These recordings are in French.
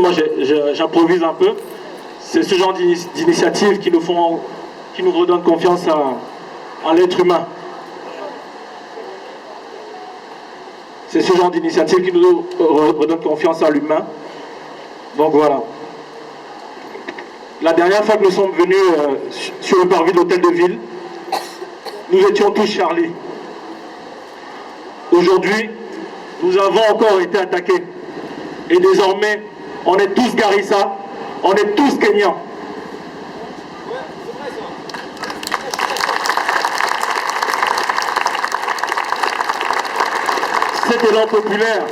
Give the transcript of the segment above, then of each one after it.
moi j'improvise un peu. C'est ce genre d'initiatives qui nous redonnent confiance en l'être humain. C'est ce genre d'initiative qui nous redonne confiance en l'humain. Donc voilà. La dernière fois que nous sommes venus sur le parvis de l'hôtel de ville, nous étions tous Charlie. Aujourd'hui, nous avons encore été attaqués. Et désormais, on est tous Garissa, on est tous Kenyans. Cet élan populaire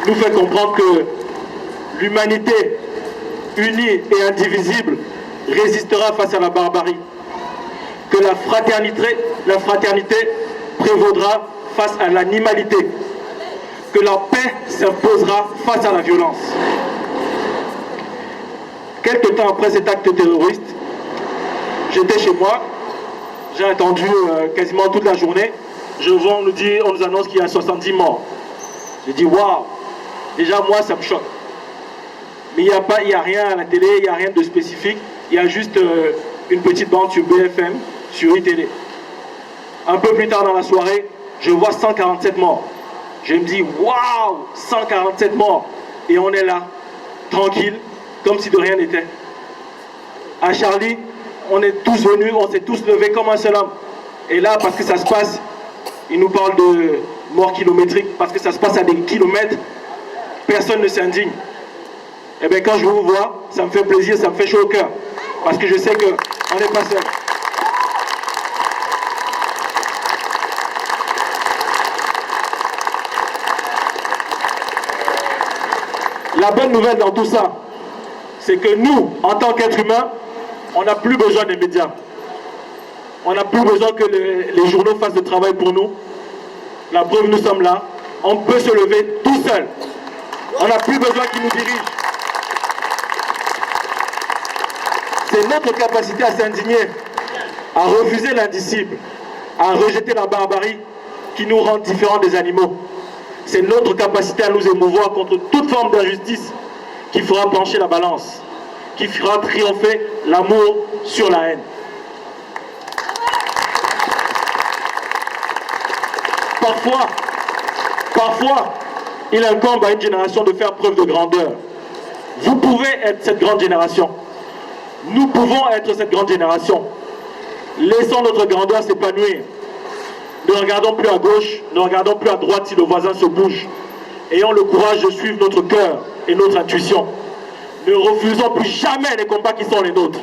nous fait comprendre que l'humanité unie et indivisible résistera face à la barbarie. Que la fraternité prévaudra face à l'animalité. Que la paix s'imposera face à la violence. Quelque temps après cet acte terroriste, j'étais chez moi, j'ai attendu quasiment toute la journée. On nous annonce qu'il y a 70 morts. J'ai dit waouh, déjà moi ça me choque. Mais il n'y a rien à la télé, il n'y a rien de spécifique. Il y a juste une petite bande sur BFM, sur iTélé. Un peu plus tard dans la soirée, je vois 147 morts. Je me dis waouh, 147 morts. Et on est là, tranquille, comme si de rien n'était. À Charlie, on est tous venus, on s'est tous levés comme un seul homme. Et là, parce que ça se passe, il nous parle de mort kilométrique, parce que ça se passe à des kilomètres, personne ne s'indigne. Et bien quand je vous vois, ça me fait plaisir, ça me fait chaud au cœur. Parce que je sais qu'on n'est pas seul. La bonne nouvelle dans tout ça, c'est que nous, en tant qu'êtres humains, on n'a plus besoin des médias. On n'a plus besoin que les journaux fassent le travail pour nous. La preuve, nous sommes là. On peut se lever tout seul. On n'a plus besoin qu'ils nous dirigent. C'est notre capacité à s'indigner, à refuser l'indicible, à rejeter la barbarie qui nous rend différents des animaux. C'est notre capacité à nous émouvoir contre toute forme d'injustice qui fera pencher la balance, qui fera triompher l'amour sur la haine. Parfois, il incombe à une génération de faire preuve de grandeur. Vous pouvez être cette grande génération. Nous pouvons être cette grande génération. Laissons notre grandeur s'épanouir. Ne regardons plus à gauche, ne regardons plus à droite si le voisin se bouge. Ayons le courage de suivre notre cœur et notre intuition. Ne refusons plus jamais les combats qui sont les nôtres.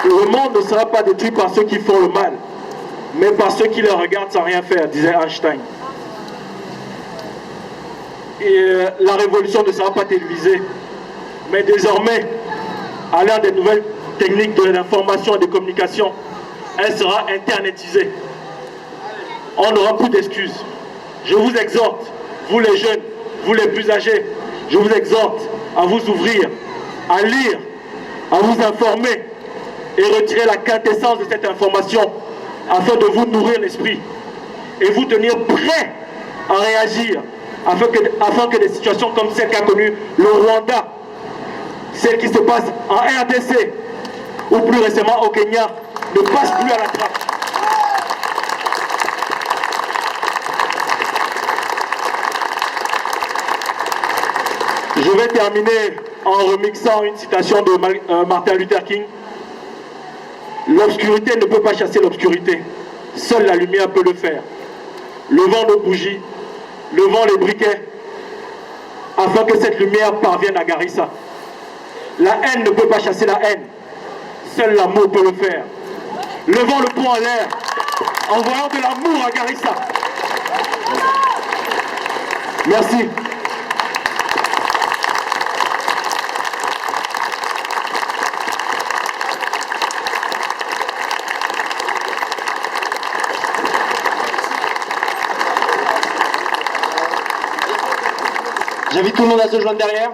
Le monde ne sera pas détruit par ceux qui font le mal, mais par ceux qui le regardent sans rien faire, disait Einstein. Et la révolution ne sera pas télévisée, mais désormais, à l'ère des nouvelles techniques de l'information et des communications, elle sera internetisée. On n'aura plus d'excuses. Je vous exhorte, vous les jeunes, vous les plus âgés, je vous exhorte à vous ouvrir, à lire, à vous informer et retirer la quintessence de cette information afin de vous nourrir l'esprit et vous tenir prêt à réagir afin que des situations comme celle qu'a connue le Rwanda, celle qui se passe en RDC ou plus récemment au Kenya, ne passent plus à la trappe. Je vais terminer en remixant une citation de Martin Luther King. L'obscurité ne peut pas chasser l'obscurité. Seule la lumière peut le faire. Levons nos bougies, levons les briquets, afin que cette lumière parvienne à Garissa. La haine ne peut pas chasser la haine. Seul l'amour peut le faire. Levons le poing en l'air, envoyons de l'amour à Garissa. Merci. J'invite tout le monde à se joindre derrière.